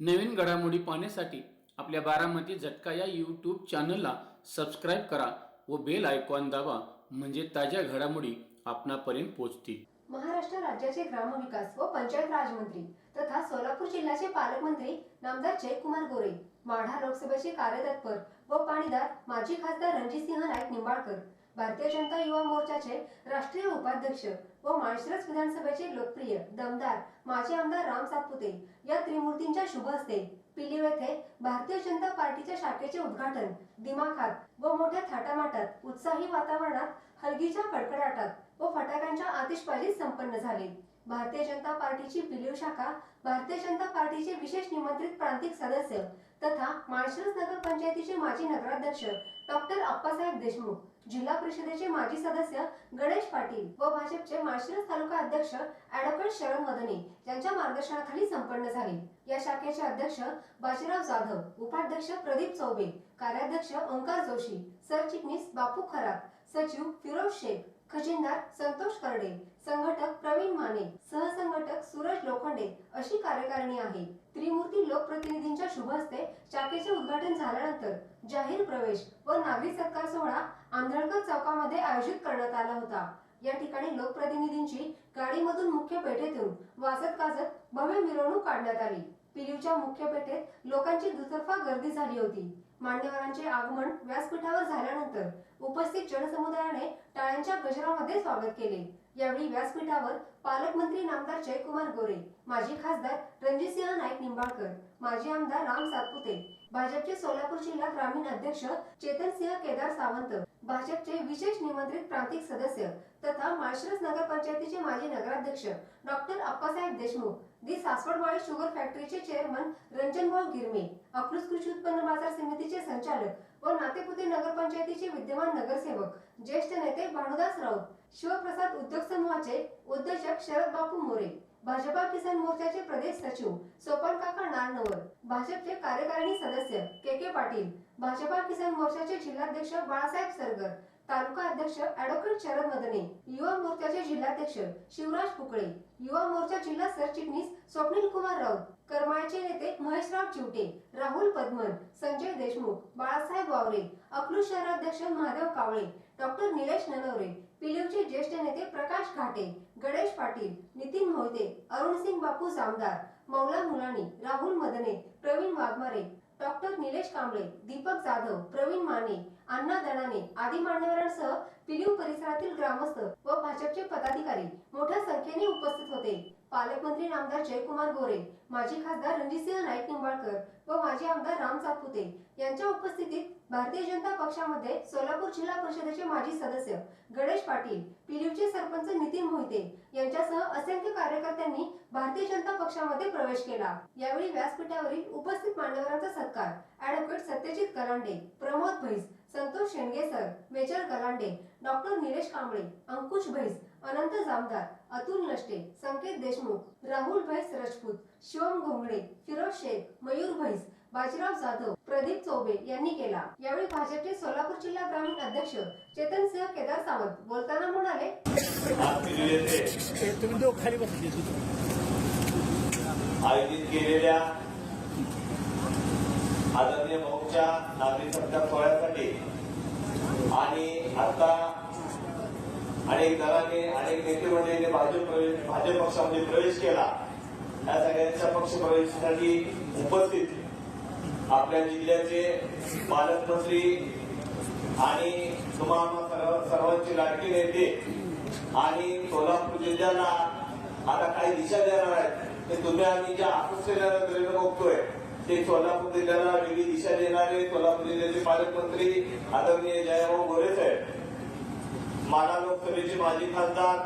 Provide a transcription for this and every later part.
नवीन घडामोडी पाहण्यासाठी आपल्या बारामती झटका या यूट्यूब चॅनलला सबस्क्राईब करा व बेल आयकॉन दाबा, म्हणजे ताज्या घडामोडी आपणापर्यंत पोहोचतील। महाराष्ट्र राज्याचे ग्रामविकास व पंचायत राज मंत्री तथा सोलापूर जिल्ह्याचे पालकमंत्री नामदार जयकुमार गोरे, माढा लोकसभेचे कार्यतत्पर व पाणीदार माजी खासदार रणजितसिंह नाईक निंबाळकर, भारतीय जनता युवा मोर्चाचे राष्ट्रीय उपाध्यक्ष व माळशिरस विधानसभेचे लोकप्रिय दमदार माजी आमदार राम सातपुते या त्रिमूर्तींच्या शुभ हस्ते पिलीव येथे भारतीय जनता पार्टीच्या शाखेचे उद्घाटन दिमाखात व मोठ्या थाटामाटात उत्साही वातावरणात हलगीच्या कडकडाटात व फटाक्यांच्या आतिषबाजीत संपन्न झाले। भारतीय जनता पार्टीची पिलीव शाखा, भारतीय जनता पार्टीचे विशेष निमंत्रित प्रांतिक सदस्य तथा माळशिरस नगर पंचायतीचे माजी नगराध्यक्ष डॉक्टर अप्पासाहेब देशमुख, जिल्हा परिषदेचे माजी सदस्य गणेश पाटील व भाजपचे माळशिरस तालुका अध्यक्ष ॲडव्होकेट शरद मदने यांच्या मार्गदर्शनाखाली संपन्न झाले। या शाखेचे अध्यक्ष बाजीराव जाधव, उपाध्यक्ष प्रदीप चौबे, कार्याध्यक्ष ओंकार जोशी, सरचिटणीस बापू खरात, सचिव फिरोज शेख, खजिनदार संतोष करडे, संघटक प्रवीण माने, सहसंघटक सूरज लोखंडे अशी कार्यकारिणी आहे। त्रिमूर्ती लोकप्रतिनिधींच्या शुभ हस्ते शाखेचे उद्घाटन झाल्यानंतर जाहीर प्रवेश व नागरी सत्कार सोहळा आंधळकर चौकामध्ये आयोजित करण्यात आला होता। या ठिकाणी लोकप्रतिनिधींची गाडीमधून मुख्य पेठेतून वाजत गाजत भव्य मिरवणूक काढण्यात आली। पिलीवच्या मुख्य पेठेत लोकांची दुतर्फा गर्दी झाली होती। मान्यवरांचे आगमन व्यासपीठावर झाल्यानंतर उपस्थित जनसमुदायाने टाळ्यांच्या गजरामध्ये स्वागत केले। यावेळी व्यासपीठावर पालकमंत्री नामदार जयकुमार गोरे, माजी खासदार रणजितसिंह नाईक निंबाळकर, माजी आमदार राम सातपुते, भाजपचे सोलापूर जिल्हा ग्रामीण अध्यक्ष चेतनसिंह केदार सावंत, भाजपचे विशेष निमंत्रित प्रांतिक सदस्य तथा माळशिरस नगर पंचायतीचे माजी नगराध्यक्ष डॉक्टर अप्पासाहेब देशमुख, दी सासवडमाळी शुगर फॅक्टरीचे चेअरमन रंजनभाऊ गिरमे, अकलूज कृषी उत्पन्न बाजार समितीचे संचालक व नातेपुते नगर पंचायतीचे विद्यमान नगरसेवक, ज्येष्ठ नेते भानुदास राऊत, शिवप्रसाद उद्योग समूहाचे उद्योजक शरद बापू मोरे, भाजपा किसान मोर्चाचे प्रदेश सचिव सोपान काका नारनवर, भाजपचे कार्यकारिणी सदस्य के पाटील, भाजपा किसान मोर्चाचे जिल्हाध्यक्ष बाळासाहेब सरगर, तालुका अध्यक्ष ॲडव्होकेट शरद मदने, युवा मोर्चाचे जिल्हाध्यक्ष शिवराज पुकळे, युवा मोर्चा जिल्हा सरचिटणीस स्वप्नील कुमार राऊत, करमाळ्याचे नेते महेशराव चिवटे, राहुल पद्मन, संजय देशमुख, बाळासाहेब वावरे, अकलूज शहराध्यक्ष महादेव कावळे, डॉक्टर निलेश ननवरे, पिलीवचे ज्येष्ठ नेते प्रकाश घाटे, गणेश पाटील, नितीन मोहिते, अरुणसिंग बापू जामदार, मौला मुलानी, राहुल मदने, प्रवीण वाघमारे, डॉक्टर निलेश कांबळे, दीपक जाधव, प्रवीण माने, अण्णा दणाने आदी मान्यवरांसह पिलीव परिसरातील ग्रामस्थ व भाजपचे पदाधिकारी मोठ्या संख्येने उपस्थित होते। पालकमंत्री नामदार जयकुमार गोरे, माजी खासदार रणजितसिंह नाईक निंबाळकर व माजी आमदार राम सातपुते यांच्या उपस्थितीत भारतीय जनता पक्षामध्ये सोलापूर जिल्हा परिषदेचे माजी सदस्य गणेश पाटील, पिलीवचे सरपंच नितीन मोहिते यांच्यासह असंख्य कार्यकर्त्यांनी भारतीय जनता पक्षामध्ये प्रवेश केला। यावेळी व्यासपीठावरील उपस्थित मान्यवरांचा सत्कार ॲडव्होकेट सत्यजित गलांडे, प्रमोद भैस, संतोष शेंडगेसर, मेजर गलांडे, डॉक्टर निलेश कांबळे, अंकुश भैस, अनंत जामदार, अतुल नष्टे, संकेत देशमुख, राहुल भैस राजपूत, शिवम घोंगडे, फिरोज शेख, मयूर भैस, बाजीराव जाधव, प्रदीप चौबे यांनी केला। यावेळी भाजपचे सोलापूर जिल्हा ग्रामीण अध्यक्ष चेतनसिंह केदार सावंत बोलताना म्हणाले, आयोजित केलेल्या आदरणीय भाऊच्या नागरी सत्कार सोहळ्यासाठी आणि आता अनेक जणांनी, अनेक नेते मंडळींनी भाजप पक्षामध्ये प्रवेश केला। या सगळ्यांच्या पक्ष प्रवेशासाठी उपस्थित आपल्या जिल्ह्याचे पालकमंत्री आणि तुम्हाला सर्वांचे लाडके नेते आणि सोलापूर जिल्ह्याला आता काही दिशा देणार आहेत ते तुम्ही आम्ही ज्या आश्वासनाने बघतोय ते सोलापूर जिल्ह्याला वेगळी दिशा देणारे सोलापूर जिल्ह्याचे पालकमंत्री आदरणीय जयभाऊ गोरे साहेब, माढा लोकसभेचे माजी खासदार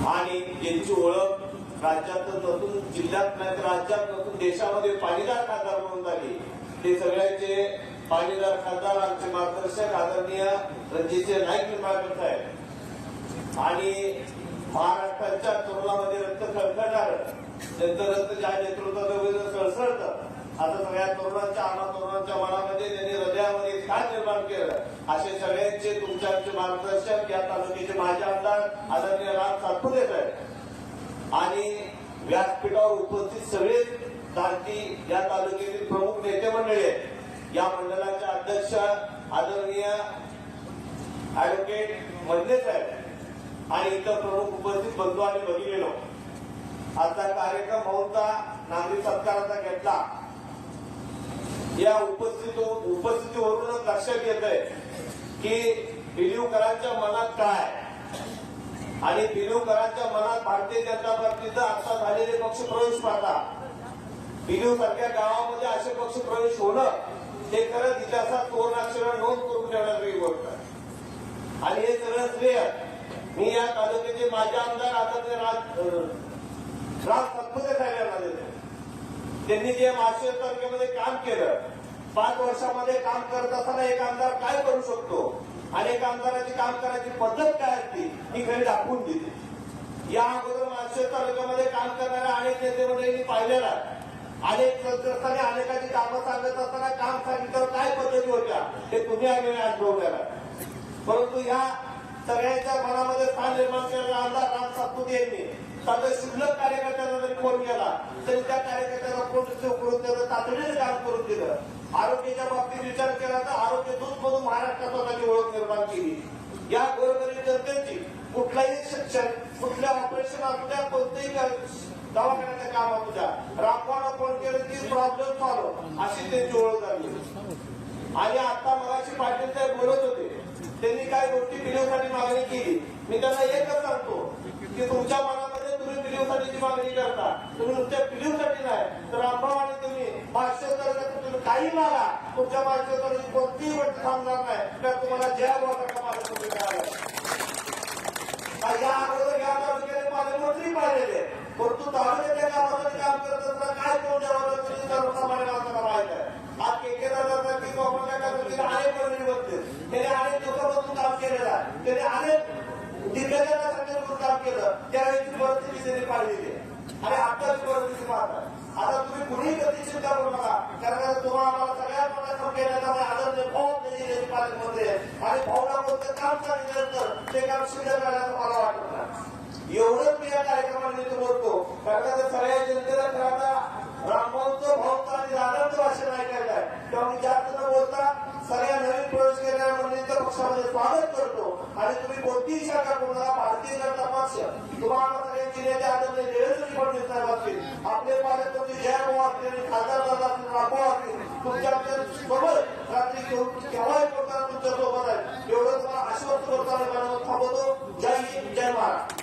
आणि ज्यांची ओळख राज्यात नसून जिल्ह्यात नाही तर राज्यात नसून देशामध्ये पाणीदार खासदार म्हणून झाली, ते सगळ्यांचे पाणीदार खासदार आमचे मार्गदर्शक आदरणीय रणजितसिंह नाईक निंबाळकर साहेब आणि महाराष्ट्राच्या तरुणामध्ये रक्त खळखळणार त्यांचं रक्त ज्या नेतृत्वाचं सळसळतं असं सगळ्या तरुणांच्या तरुणांच्या मनामध्ये त्यांनी हृदयामध्ये स्थान निर्माण केलं। असे सगळ्यांचे तुमच्या मार्गदर्शक या तालुक्याचे माजी आमदार आदरणीय राम सातपुते साहेब आणि व्यासपीठावर उपस्थित सगळे क्रांती या तालुक्यातील प्रमुख नेते मंडळी आहेत. या मंडळाचे अध्यक्ष आदरणीय ऍडव्होकेट मधले साहेब आणि इतर प्रमुख उपस्थित बंधू आणि भगिनीनो, आजचा कार्यक्रम बहुता नागरिक सत्काराचा घेतला. या उपस्थितीवरूनच लक्षात येत आहे की बिलीवकरांच्या मनात काय आणि बिलीवकरांच्या मनात भारतीय जनता पार्टीचा आता झालेले पक्ष प्रवेश पाहता बिलीव सारख्या गावामध्ये असे पक्ष प्रवेश होणं हे खरंच इतिहासात सुवर्णाक्षरात नोंद करून ठेवण्याची गोष्ट आहे. आणि हे सगळं श्रेय मी या तालुक्याचे माझे आमदार आदरणीय राज सातपुते साहेबांना देतो. त्यांनी जे माळशेज तालुक्यामध्ये काम केलं, 5 वर्षामध्ये काम करत असताना एक आमदार काय करू शकतो आणि एक आमदाराची काम करायची पद्धत काय असते ही खरी दाखवून दिली. या अगोदर माळशेज तालुक्यामध्ये काम करणाऱ्या अनेक नेते मंडळींनी पाहिलेला अनेक संस्थांनी अनेकांची कामं सांगत असताना काम सांगितल्यावर काय पद्धती होत्या ते तुम्ही आम्ही अनुभवलेला. परंतु या सगळ्यांच्या मनामध्ये स्थान निर्माण करणारा आमदार राम सातपुते यांनी साधं शुल्लक कार्यकर्त्यांना जरी फोन केला तरी त्या कार्यकर्त्यांना फोन रिसिव्ह करून त्याचं तातडीने काम करून दिलं. आरोग्याच्या बाबतीत विचार केला तर आरोग्य दूत म्हणून महाराष्ट्रात स्वतःची ओळख निर्माण केली. या गोरगरीब जनतेची कुठलाही शिक्षण, कुठल्या ऑपरेशन असू द्या, कोणतेही दवाखान्याचं काम असू द्या, रामभावना फोन केलं की प्रॉब्लेम सॉल्व्ह अशी त्यांची ओळख झाली. आणि आता मगाशी पाटील साहेब बोलत होते, त्यांनी काय गोष्टी बिलीवसाठी मागणी केली. मी त्यांना एकच सांगतो की तुमच्या मनामध्ये तुम्ही बिलीवसाठीची मागणी करता, तुम्ही नुसत्या बिलीवसाठी नाही तर रामभाव आणि तुम्ही माळशेज तुम्ही काही मागा, तुमच्या माळशेज कोणतीही गोष्ट थांबणार नाही तर तुम्हाला ज्या गोष्टी या अगोदर या तालुक्याने पालकमंत्री पाहिलेले, परंतु तालुक्याच्या गावामध्ये काम करत असताना काय कोण द्यावं सर्वसामान्य माणसाला माहित आहे. आज केकेदारांनी अनेक मंडळी बघते, त्याने अनेक दिवसापासून काम केलेलं आहे, त्याने अनेक दिग्गजांना काम केलं, त्यावेळेची परिस्थिती त्यांनी पाहिलेली आहे आणि आताची परिस्थिती पाहता. आता तुम्ही कुणीही कधी चिंता करू नका, कारण तुम्हाला आम्हाला सगळ्यात मोठा काम केल्याचा आदरणीय भाऊ पालकमंत्री आहे आणि भाऊला कोणतं काम सांगितल्यानंतर ते काम सिद्ध करण्याचं मला वाटत नाही. एवढंच मी या कार्यक्रमानिमित्त बोलतो, कारण सगळ्या जनतेला खरं रामभाऊचं भाऊचं आणि दादांचं भाषण ऐकायचं आहे. तेव्हा मी जास्त न बोलता सगळ्या नवीन प्रवेश केलेल्या मंडळींच्या पक्षामध्ये स्वागत करतो आणि तुम्ही कोणतीही शाखा कोणाला भारतीय जनता पक्ष तुम्हाला सगळ्यांची नेते आदरणीय देवेंद्र फडणवीस साहेब असतील, आपले पालकमंत्री जयभाऊ असतील आणि खासदार दादा असतील, रामभाऊ असतील, तुमच्या सोबत रात्री केव्हाही तुमच्या सोबत आहे एवढं तुम्हाला आश्वस्त करताना थांबवतो. जय हिंद, जय महाराष्ट्र.